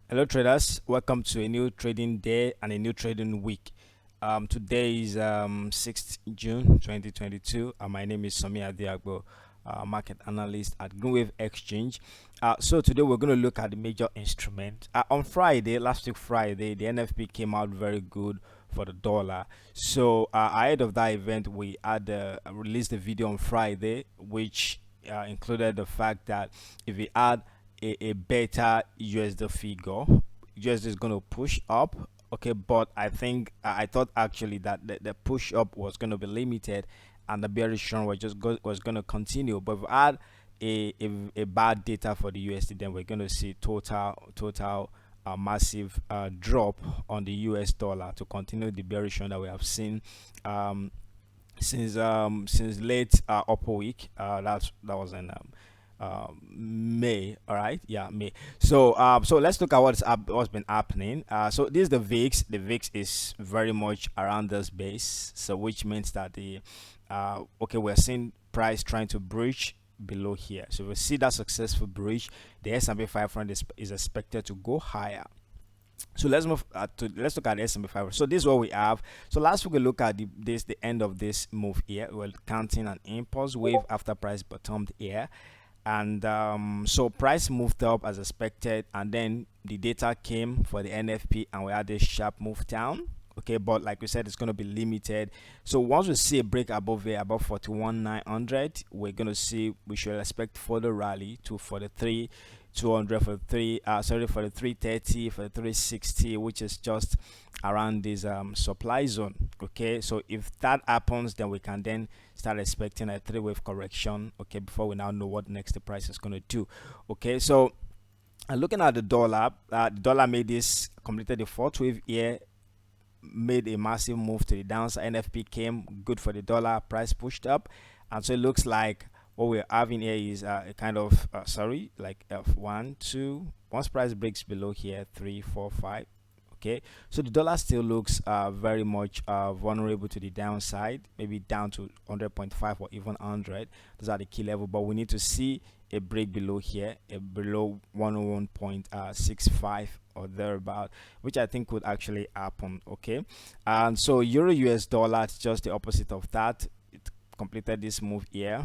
Hello traders, welcome to a new trading day and a new trading week. Today is 6th June 2022. My name is Somi Adiagbo, market analyst at Greenwave Exchange. So today we're going to look at the major instrument. On Friday, last week Friday, the NFP came out very good for the dollar. So ahead of that event, we had released a video on Friday which included the fact that if we add a better USD figure, USD is going to push up. Okay, but I think I thought actually that the push up was going to be limited, and the bearish run was going to continue. But if we add a bad data for the USD, then we're going to see total massive drop on the US dollar to continue the bearish run that we have seen since late upper week. That was in May. All right, yeah, May. So let's look at what's been happening. So this is the VIX. The VIX is very much around this base, so which means that the okay, we're seeing price trying to breach below here. So if we see that successful breach, the S&P 500 is expected to go higher. So let's look at the S&P 500. So this is what we have. So last week we look at the end of this move here. We're counting an impulse wave after price bottomed here, and so price moved up as expected, and then the data came for the NFP and we had this sharp move down. Okay, but like we said, it's going to be limited. So once we see a break above here, above 41,900, we should expect further rally to 43,200, for the 330, for the 360, which is just around this supply zone. Okay, so if that happens, then we can then start expecting a three-wave correction, okay, before we now know what next the price is going to do. Okay, so looking at the dollar completed the fourth wave here, made a massive move to the downside. NFP came good for the dollar, price pushed up, and so it looks like what we're having here is a kind of like F1, 2. Once price breaks below here, 3, 4, 5. Okay, so the dollar still looks very much vulnerable to the downside, maybe down to 100.5 or even 100. Those are the key level, but we need to see a break below here, below 101.65 or thereabout, which I think would actually happen. Okay, and so Euro US dollar is just the opposite of that. It completed this move here.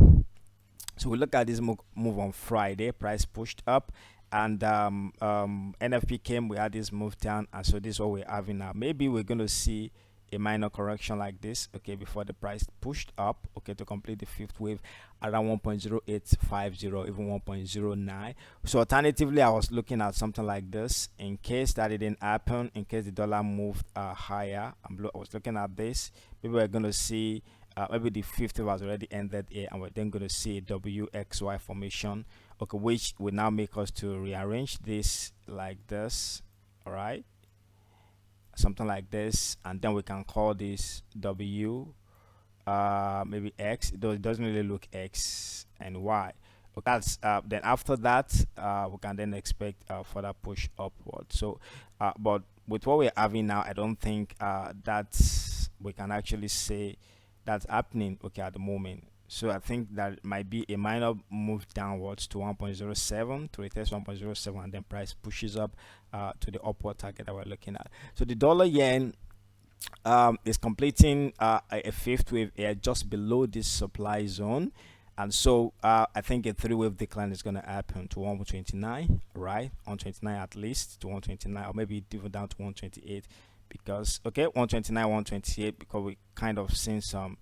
So we look at this move on Friday, price pushed up, and NFP came, we had this move down, and so this is what we're having now. Maybe we're going to see a minor correction like this, okay, before the price pushed up, okay, to complete the fifth wave around 1.0850, even 1.09. So alternatively, I was looking at something like this in case that it didn't happen, in case the dollar moved higher. I was looking at this. Maybe we're going to see maybe the 50 was already ended here, and we're then going to see a WXY formation, okay, which will now make us to rearrange this like this. All right, something like this, and then we can call this W, maybe X. It doesn't really look X and Y. Okay, that's then after that we can then expect further push upward. So but with what we're having now, I don't think that we can actually say that's happening, okay, at the moment. So I think that might be a minor move downwards to 1.07, to retest 1.07, and then price pushes up to the upward target that we're looking at. So the dollar yen is completing a fifth wave here just below this supply zone, and so I think a three-wave decline is going to happen to 129, right? 129 at least, to 129, or maybe even down to 128. Because 129, 128, because we kind of seen some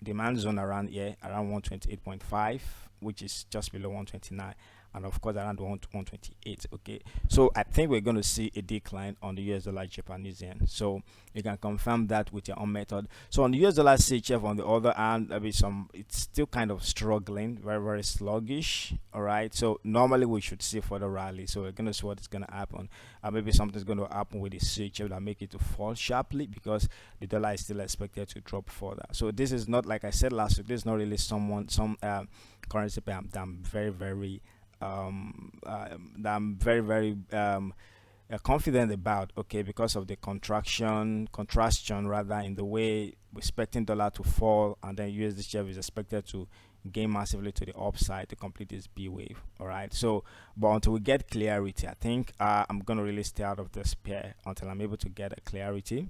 demand zone around here, around 128.5, which is just below 129, and of course around 128. Okay, so I think we're going to see a decline on the US dollar Japanese yen. So you can confirm that with your own method. So on the US dollar CHF, on the other hand, it's still kind of struggling, very sluggish. All right, so normally we should see further rally. So we're going to see what is going to happen. Maybe something's going to happen with the CHF that make it to fall sharply, because the dollar is still expected to drop further. So this is not, like I said last week, this is not really some currency pair that I'm very confident about, okay, because of the contraction rather, in the way we're expecting dollar to fall, and then USDJPY is expected to gain massively to the upside to complete this B wave. All right, so but until we get clarity, I think I'm gonna really stay out of this pair until I'm able to get a clarity.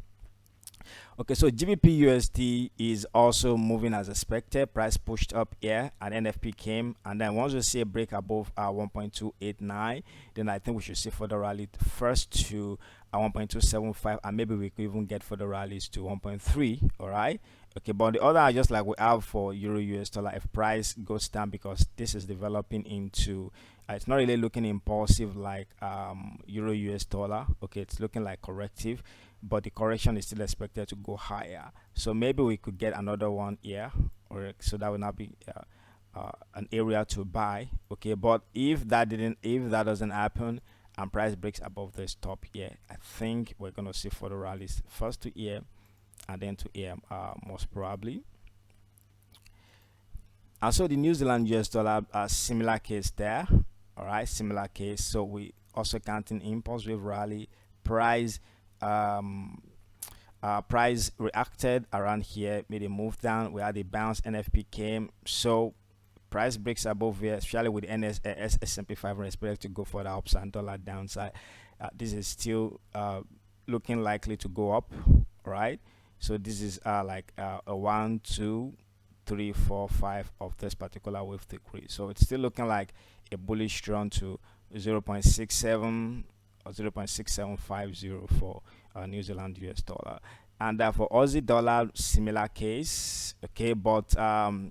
Okay, so GBPUSD is also moving as expected. Price pushed up here, and NFP came, and then once we see a break above 1.289, then I think we should see further rally first to 1.275, and maybe we could even get further rallies to 1.3. All right. Okay, but on the other hand, just like we have for Euro US dollar, if price goes down, because this is developing into it's not really looking impulsive like Euro US dollar. Okay, it's looking like corrective, but the correction is still expected to go higher. So maybe we could get another one here, or so that would not be an area to buy. Okay, but if that doesn't happen and price breaks above this top here, I think we're gonna see further rallies first to here and then to here, most probably. And so the New Zealand US dollar, similar case there. All right, similar case. So we also counting impulse wave rally. Price price reacted around here, made a move down. We had a bounce, NFP came, so price breaks above here, especially with S&P 500 expected to go for the upside and dollar downside. This is still looking likely to go up, right? So this is like a 1, 2, 3, 4, 5 of this particular wave degree. So it's still looking like a bullish run to 0.67 or 0.6750 for New Zealand US dollar. And for Aussie dollar, similar case. Okay, but not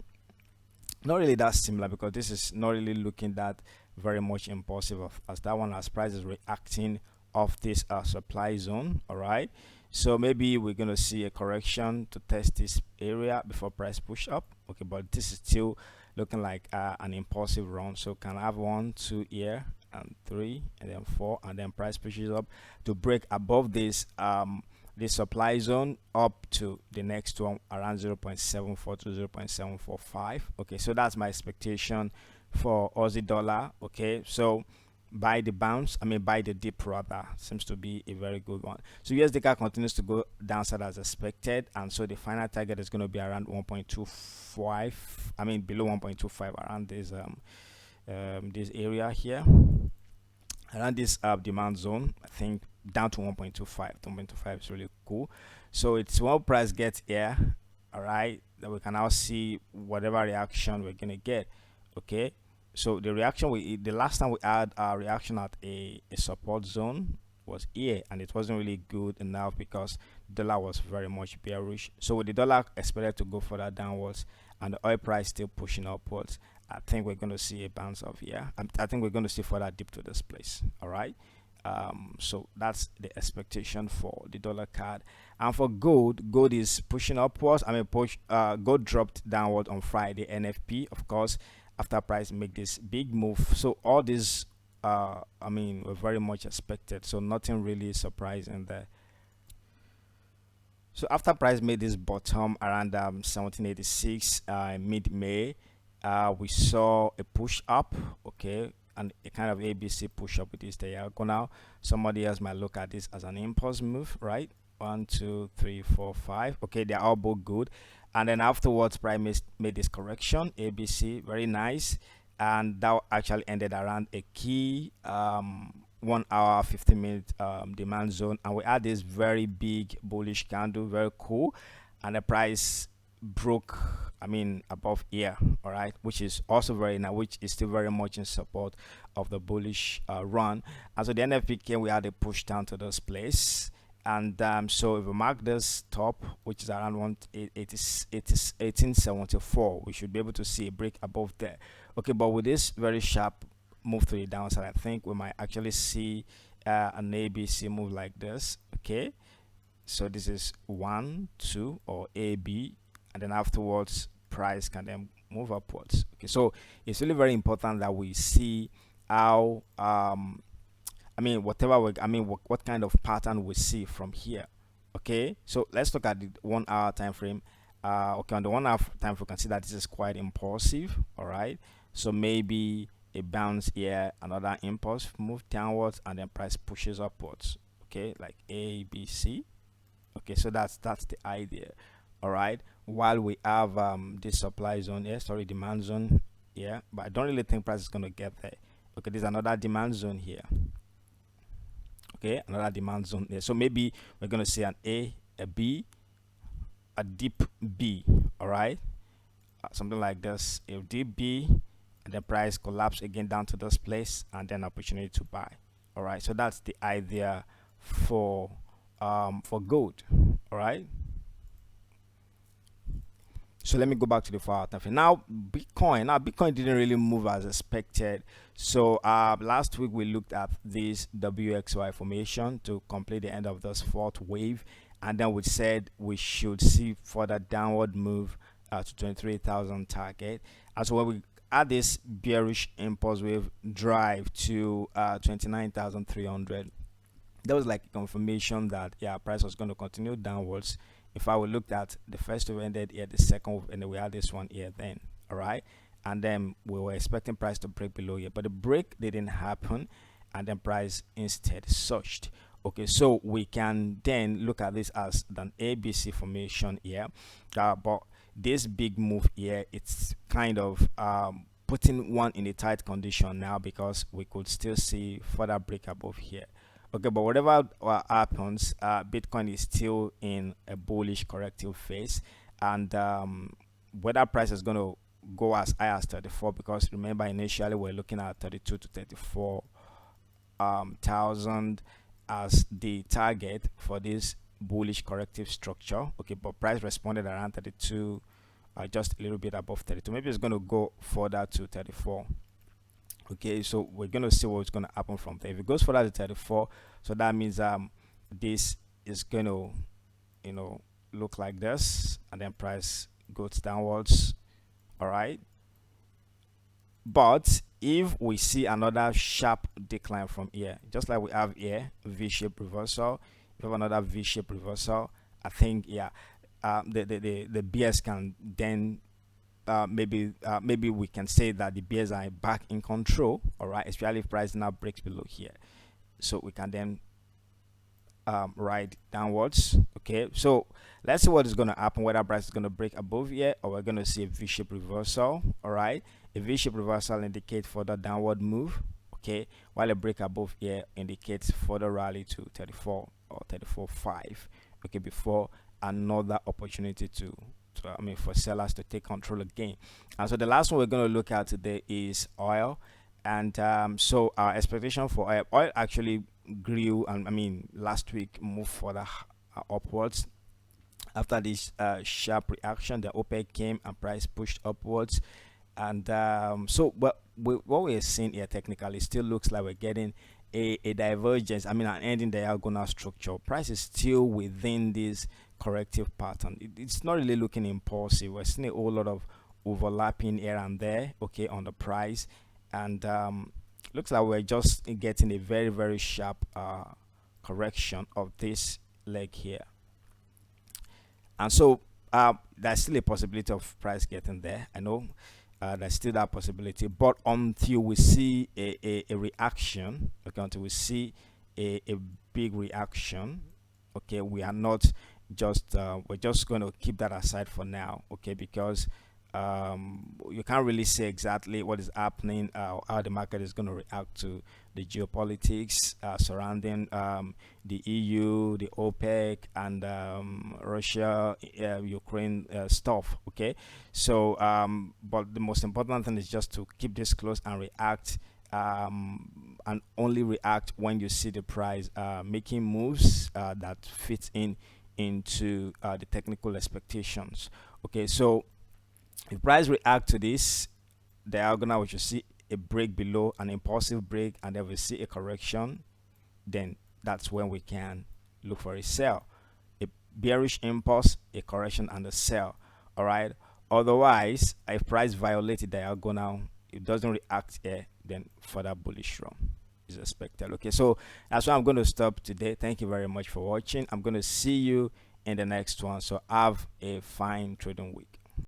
really that similar, because this is not really looking that very much impulsive as that one, as price is reacting off this supply zone. All right, so maybe we're gonna see a correction to test this area before price push up. Okay, but this is still looking like an impulsive run. So can I have 1, 2 here and 3 and then 4, and then price pushes up to break above this this supply zone up to the next one around 0.74 to 0.745. Okay, so that's my expectation for Aussie dollar. Okay, so buy the bounce, buy the dip rather, seems to be a very good one. So USDCAD continues to go downside as expected, and so the final target is going to be around 1.25, below 1.25, around this this area here, around this demand zone. I think down to 1.25. 1.25 is really cool. So it's when price gets here, all right, that we can now see whatever reaction we're gonna get. Okay, so the reaction the last time we had a reaction at a support zone was here, and it wasn't really good enough because the dollar was very much bearish. So with the dollar expected to go further downwards and the oil price still pushing upwards, I think we're going to see a bounce off here. I think we're going to see further dip to this place. All right, so that's the expectation for the dollar card. And for gold is pushing upwards. Gold dropped downward on Friday, NFP, of course, after price make this big move. So all this were very much expected, so nothing really surprising there. So after price made this bottom around 1786 mid-May, we saw a push up, okay, and a kind of ABC push up with this diagonal. Somebody else might look at this as an impulse move, right? 1, 2, 3, 4, 5. Okay, they're all both good. And then afterwards, price made this correction, ABC, very nice, and that actually ended around a key 1 hour 50-minute demand zone, and we had this very big bullish candle, very cool, and the price broke above here, all right, which is also very nice, which is still very much in support of the bullish run. And so the NFP came, we had a push down to this place, and so if we mark this top, which is around 1874, we should be able to see a break above there. Okay, but with this very sharp move to the downside, I think we might actually see an ABC move like this. Okay, so this is 1, 2, or AB, and then afterwards price can then move upwards. Okay, so it's really very important that we see how what kind of pattern we see from here. Okay, so let's look at the 1 hour time frame. Okay, on the 1 hour time frame, we can see that this is quite impulsive. All right, so maybe a bounce here, another impulse move downwards, and then price pushes upwards. Okay, like A, B, C. Okay, so that's the idea. all right, while we have this supply zone here, sorry, demand zone here, but I don't really think price is going to get there. Okay, there's another demand zone here. Okay, another demand zone there. So maybe we're going to see an A, a B, a deep B, all right, something like this, a deep B, and the price collapse again down to this place, and then opportunity to buy. All right, so that's the idea for gold. All right, so let me go back to the 4-hour time frame. Now Bitcoin didn't really move as expected. So last week we looked at this WXY formation to complete the end of this fourth wave, and then we said we should see further downward move to 23,000 target. And so when we add this bearish impulse wave drive to 29,300, that was like a confirmation that price was going to continue downwards. If I would looked at the first wave ended here, the second wave, and then we had this one here then, all right, and then we were expecting price to break below here, but the break didn't happen, and then price instead surged. Okay, so we can then look at this as an ABC formation here, but this big move here, it's kind of putting one in a tight condition now, because we could still see further break above here. Okay, but whatever happens, Bitcoin is still in a bullish corrective phase, and whether price is going to go as high as 34, because remember initially we're looking at 32 to 34 thousand as the target for this bullish corrective structure. Okay, but price responded around 32, just a little bit above 32. Maybe it's going to go further to 34. Okay, so we're going to see what's going to happen from there. If it goes further to 34, so that means this is going to, you know, look like this, and then price goes downwards. All right, but if we see another sharp decline from here, just like we have here, V-shaped reversal, we have another V-shaped reversal, I think the BS can then maybe we can say that the bears are back in control, all right, especially if price now breaks below here, so we can then ride downwards. Okay, so let's see what is going to happen, whether price is going to break above here, or we're going to see a V-shaped reversal. All right, a V-shaped reversal indicates further downward move, okay, while a break above here indicates further rally to 34 or 34.5, okay, before another opportunity for sellers to take control again. And so the last one we're going to look at today is oil. And so our expectation for oil actually grew, and last week moved further upwards after this sharp reaction. The OPEC came and price pushed upwards, and so what we're seeing here technically still looks like we're getting a divergence, an ending diagonal structure. Price is still within this corrective pattern. It's not really looking impulsive. We're seeing a whole lot of overlapping here and there, okay, on the price, and looks like we're just getting a very, very sharp correction of this leg here. And so there's still a possibility of price getting there. I know there's still that possibility, but until we see a reaction, okay, until we see a big reaction, okay, we are not just we're just going to keep that aside for now, okay, because you can't really say exactly what is happening, how the market is going to react to the geopolitics surrounding the EU, the OPEC, and Russia, Ukraine stuff. Okay, so but the most important thing is just to keep this close and react, and only react when you see the price making moves that fit into the technical expectations. Okay, so if price react to this diagonal, we should see a break below, an impulsive break, and then we see a correction, then that's when we can look for a sell. A bearish impulse, a correction, and a sell. All right, otherwise if price violates the diagonal, it doesn't react here, then further bullish run is expected. Okay, so that's why I'm going to stop today. Thank you very much for watching. I'm going to see you in the next one, so have a fine trading week.